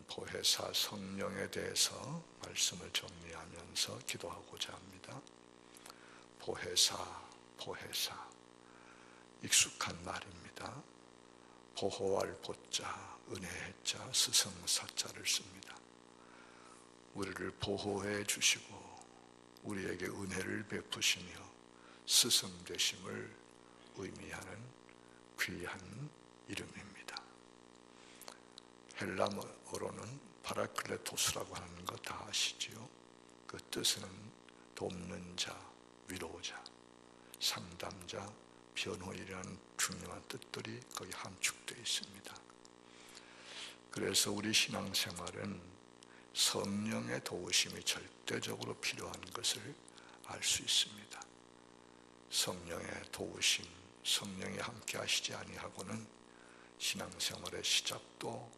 보혜사 성령에 대해서 말씀을 정리하면서 기도하고자 합니다. 보혜사, 익숙한 말입니다. 보호할 보자, 은혜의 자, 스승사자를 씁니다. 우리를 보호해 주시고 우리에게 은혜를 베푸시며 스승 되심을 의미하는 귀한 이름입니다. 헬라어로는 파라클레토스라고 하는 거 다 아시지요? 그 뜻은 돕는 자, 위로자, 상담자, 변호인이라는 중요한 뜻들이 거기 함축되어 있습니다. 그래서 우리 신앙생활은 성령의 도우심이 절대적으로 필요한 것을 알 수 있습니다. 성령의 도우심, 성령이 함께 하시지 아니하고는 신앙생활의 시작도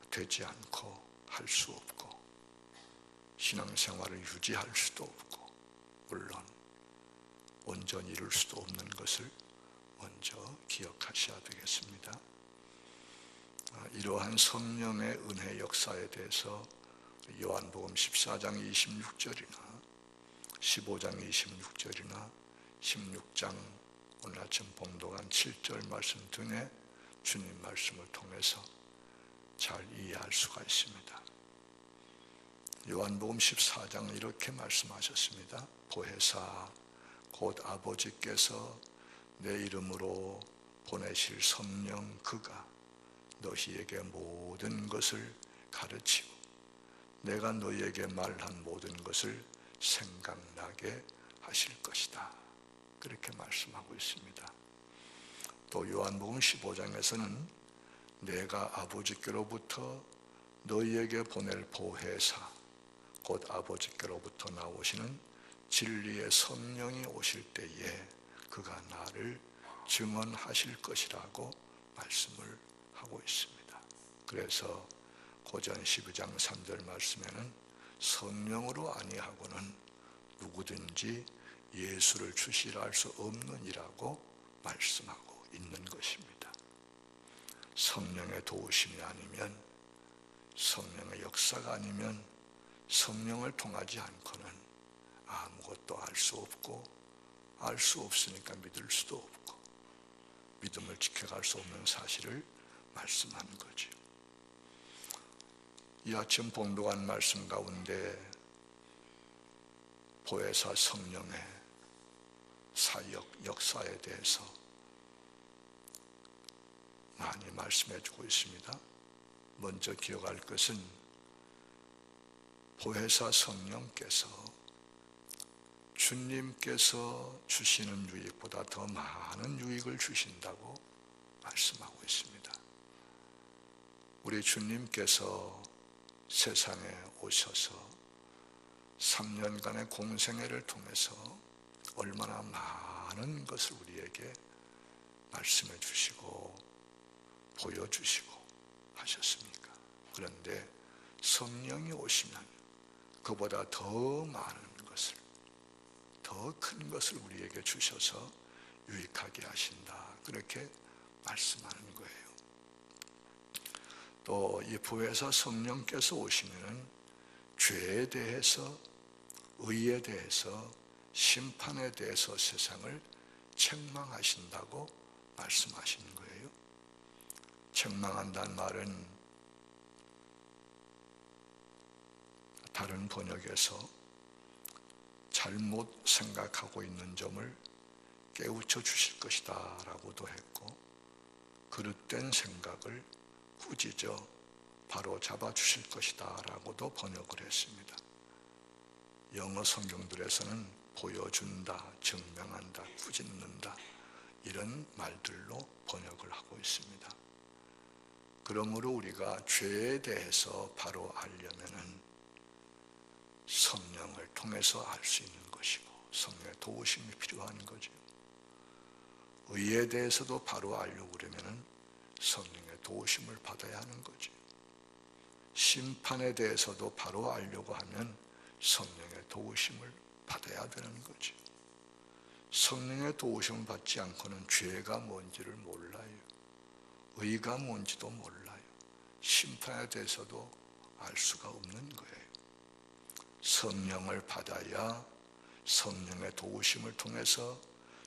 되지 않고 할 수 없고 신앙생활을 유지할 수도 없고 물론 온전히 이룰 수도 없는 것을 먼저 기억하셔야 되겠습니다. 이러한 성령의 은혜 역사에 대해서 요한복음 14장 26절이나 15장 26절이나 16장 오늘 아침 봉독한 7절 말씀 등의 주님 말씀을 통해서 잘 이해할 수가 있습니다. 요한복음 14장 이렇게 말씀하셨습니다. 보혜사 곧 아버지께서 내 이름으로 보내실 성령 그가 너희에게 모든 것을 가르치고 내가 너희에게 말한 모든 것을 생각나게 하실 것이다. 그렇게 말씀하고 있습니다. 또 요한복음 15장에서는 내가 아버지께로부터 너희에게 보낼 보혜사 곧 아버지께로부터 나오시는 진리의 성령이 오실 때에 그가 나를 증언하실 것이라고 말씀을 하고 있습니다. 그래서 고전 12장 3절 말씀에는 성령으로 아니하고는 누구든지 예수를 주시라 할 수 없느니라고 말씀하고 있는 것입니다. 성령의 도우심이 아니면 성령의 역사가 아니면 성령을 통하지 않고는 아무것도 알 수 없고 알 수 없으니까 믿을 수도 없고 믿음을 지켜갈 수 없는 사실을 말씀하는 거죠. 이 아침 봉독한 말씀 가운데 보혜사 성령의 사역, 역사에 대해서 많이 말씀해 주고 있습니다. 먼저 기억할 것은 보혜사 성령께서 주님께서 주시는 유익보다 더 많은 유익을 주신다고 말씀하고 있습니다. 우리 주님께서 세상에 오셔서 3년간의 공생애를 통해서 얼마나 많은 것을 우리에게 말씀해 주시고 보여주시고 하셨습니까? 그런데 성령이 오시면 그보다 더 많은 것을, 더 큰 것을 우리에게 주셔서 유익하게 하신다. 그렇게 말씀하는 거예요. 또 이 보혜사 성령께서 오시면은 죄에 대해서, 의에 대해서, 심판에 대해서 세상을 책망하신다고 말씀하시는 거예요. 책망한다는 말은 다른 번역에서 잘못 생각하고 있는 점을 깨우쳐 주실 것이다 라고도 했고 그릇된 생각을 꾸짖어 바로 잡아 주실 것이다 라고도 번역을 했습니다. 영어 성경들에서는 보여준다, 증명한다, 꾸짖는다 이런 말들로 번역을 하고 있습니다. 그러므로 우리가 죄에 대해서 바로 알려면은 성령을 통해서 알 수 있는 것이고 성령의 도우심이 필요한 거죠. 의에 대해서도 바로 알려고 그러면은 성령의 도우심을 받아야 하는 거죠. 심판에 대해서도 바로 알려고 하면 성령의 도우심을 받아야 되는 거죠. 성령의 도우심을 받지 않고는 죄가 뭔지를 몰라요. 의가 뭔지도 몰라요. 심판에 대해서도 알 수가 없는 거예요. 성령을 받아야 성령의 도우심을 통해서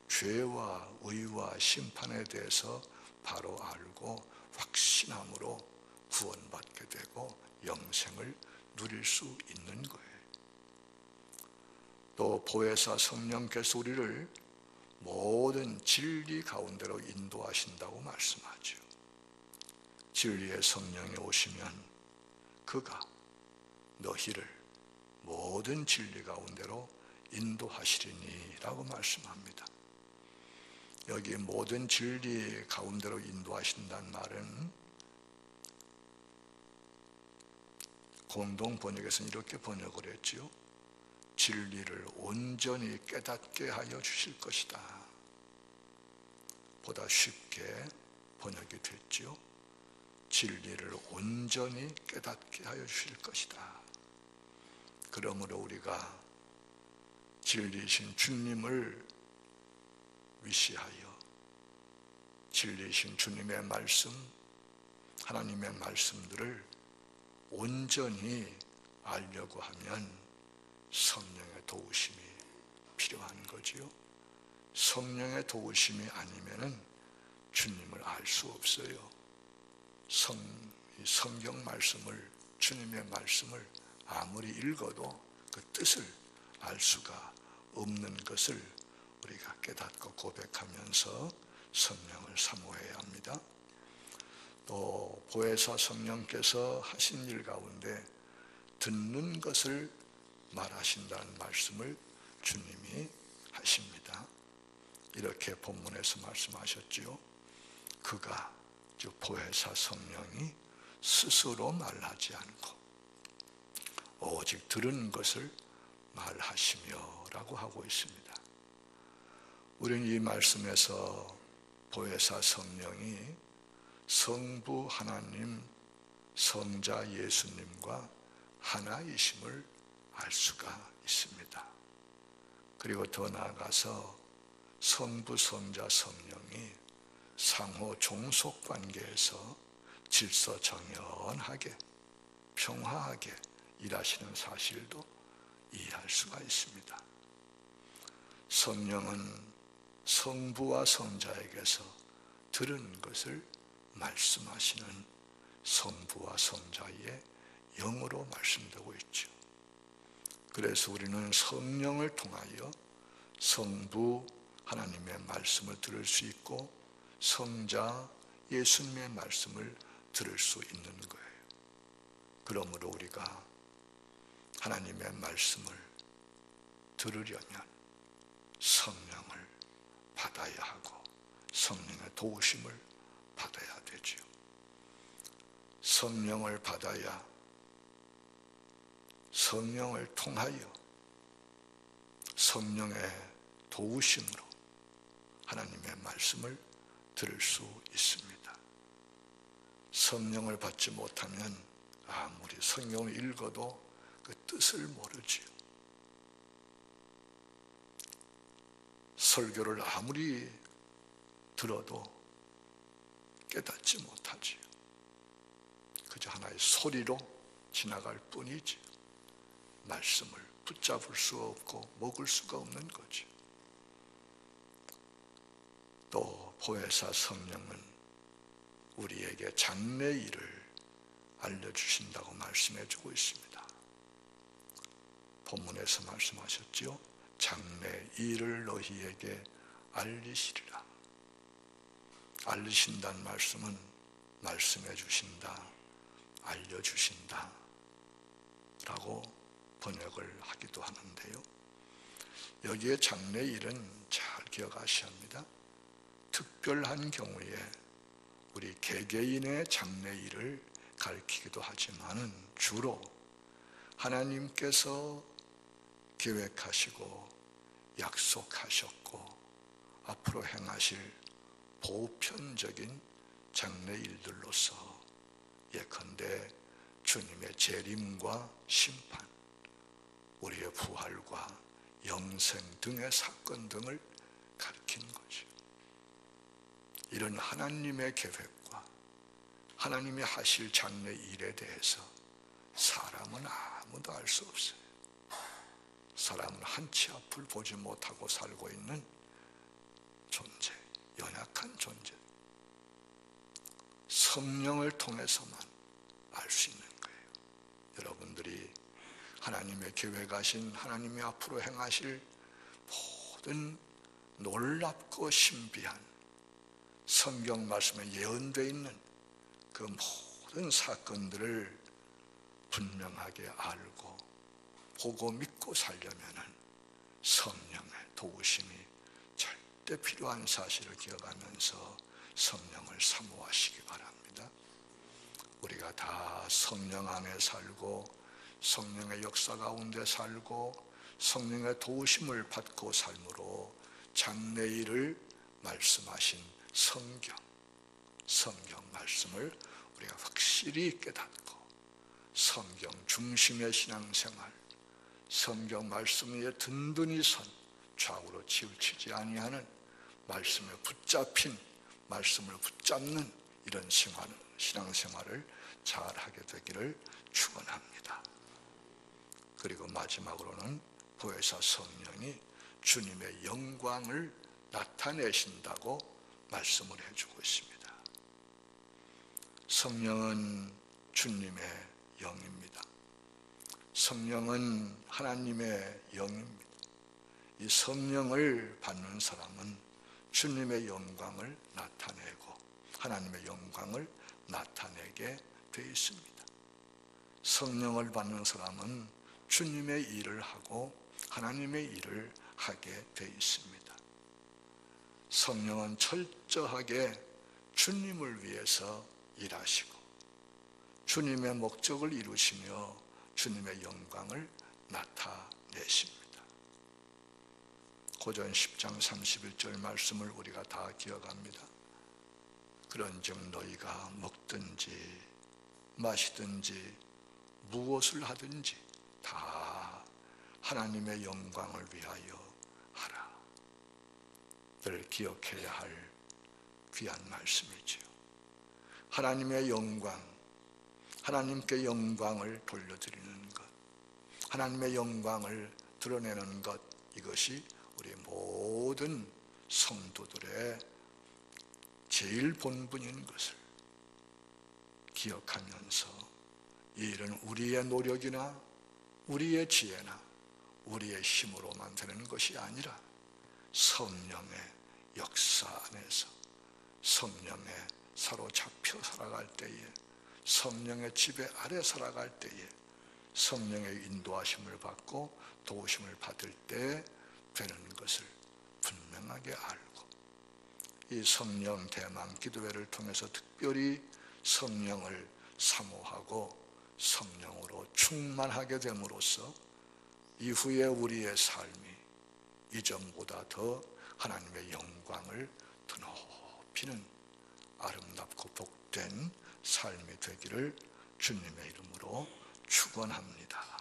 죄와 의와 심판에 대해서 바로 알고 확신함으로 구원받게 되고 영생을 누릴 수 있는 거예요. 또 보혜사 성령께서 우리를 모든 진리 가운데로 인도하신다고 말씀하죠. 진리의 성령이 오시면 그가 너희를 모든 진리 가운데로 인도하시리니 라고 말씀합니다. 여기 모든 진리 가운데로 인도하신다는 말은 공동 번역에서는 이렇게 번역을 했지요. 진리를 온전히 깨닫게 하여 주실 것이다. 보다 쉽게 번역이 됐지요. 진리를 온전히 깨닫게 하여 주실 것이다. 그러므로 우리가 진리이신 주님을 위시하여 진리이신 주님의 말씀, 하나님의 말씀들을 온전히 알려고 하면 성령의 도우심이 필요한 거지요. 성령의 도우심이 아니면은 주님을 알 수 없어요. 성경 말씀을, 주님의 말씀을 아무리 읽어도 그 뜻을 알 수가 없는 것을 우리가 깨닫고 고백하면서 성령을 사모해야 합니다. 또 보혜사 성령께서 하신 일 가운데 듣는 것을 말하신다는 말씀을 주님이 하십니다. 이렇게 본문에서 말씀하셨지요. 그가, 즉 보혜사 성령이 스스로 말하지 않고 오직 들은 것을 말하시며 라고 하고 있습니다. 우리는 이 말씀에서 보혜사 성령이 성부 하나님, 성자 예수님과 하나이심을 알 수가 있습니다. 그리고 더 나아가서 성부, 성자, 성령이 상호 종속 관계에서 질서정연하게 평화하게 일하시는 사실도 이해할 수가 있습니다. 성령은 성부와 성자에게서 들은 것을 말씀하시는 성부와 성자의 영으로 말씀되고 있죠. 그래서 우리는 성령을 통하여 성부 하나님의 말씀을 들을 수 있고 성자 예수님의 말씀을 들을 수 있는 거예요. 그러므로 우리가 하나님의 말씀을 들으려면 성령을 받아야 하고 성령의 도우심을 받아야 되죠. 성령을 받아야 성령을 통하여 성령의 도우심으로 하나님의 말씀을 들을 수 있습니다. 성령을 받지 못하면 아무리 성경을 읽어도 그 뜻을 모르지요. 설교를 아무리 들어도 깨닫지 못하지요. 그저 하나의 소리로 지나갈 뿐이지 말씀을 붙잡을 수 없고 먹을 수가 없는 거죠. 또 보혜사 성령은 우리에게 장래일을 알려주신다고 말씀해주고 있습니다. 본문에서 말씀하셨지요. 장래일을 너희에게 알리시리라. 알리신다는 말씀은 말씀해 주신다, 알려주신다 라고 번역을 하기도 하는데요. 여기에 장래일은 잘 기억하셔야 합니다. 특별한 경우에 우리 개개인의 장래일을 가리키기도 하지만은 주로 하나님께서 계획하시고 약속하셨고 앞으로 행하실 보편적인 장래일들로서 예컨대 주님의 재림과 심판, 우리의 부활과 영생 등의 사건 등을 가리키는 거죠. 이런 하나님의 계획과 하나님이 하실 장래 일에 대해서 사람은 아무도 알 수 없어요. 사람은 한치 앞을 보지 못하고 살고 있는 존재, 연약한 존재. 성령을 통해서만 알 수 있는 거예요. 여러분들이 하나님의 계획하신, 하나님이 앞으로 행하실 모든 놀랍고 신비한 성경 말씀에 예언되어 있는 그 모든 사건들을 분명하게 알고 보고 믿고 살려면 성령의 도우심이 절대 필요한 사실을 기억하면서 성령을 사모하시기 바랍니다. 우리가 다 성령 안에 살고 성령의 역사 가운데 살고 성령의 도우심을 받고 삶으로 장래일을 말씀하신 성경 말씀을 우리가 확실히 깨닫고 성경 중심의 신앙생활, 성경 말씀 위에 든든히 선 좌우로 치우치지 아니하는 말씀에 붙잡힌, 말씀을 붙잡는 이런 신앙생활을 잘하게 되기를 축원합니다. 그리고 마지막으로는 보혜사 성령이 주님의 영광을 나타내신다고 말씀을 해주고 있습니다. 성령은 주님의 영입니다. 성령은 하나님의 영입니다. 이 성령을 받는 사람은 주님의 영광을 나타내고 하나님의 영광을 나타내게 되어 있습니다. 성령을 받는 사람은 주님의 일을 하고 하나님의 일을 하게 되어 있습니다. 성령은 철저하게 주님을 위해서 일하시고 주님의 목적을 이루시며 주님의 영광을 나타내십니다. 고전 10장 31절 말씀을 우리가 다 기억합니다. 그런즉 너희가 먹든지 마시든지 무엇을 하든지 다 하나님의 영광을 위하여 하라. 늘 기억해야 할 귀한 말씀이지요. 하나님의 영광, 하나님께 영광을 돌려드리는 것, 하나님의 영광을 드러내는 것, 이것이 우리 모든 성도들의 제일 본분인 것을 기억하면서 이 일은 우리의 노력이나 우리의 지혜나 우리의 힘으로만 되는 것이 아니라 성령의 역사 안에서 성령에 사로잡혀 살아갈 때에 성령의 지배 아래 살아갈 때에 성령의 인도하심을 받고 도우심을 받을 때 되는 것을 분명하게 알고 이 성령 대망 기도회를 통해서 특별히 성령을 사모하고 성령으로 충만하게 됨으로써 이후에 우리의 삶이 이전보다 더 하나님의 영광을 드높이는 아름답고 복된 삶이 되기를 주님의 이름으로 축원합니다.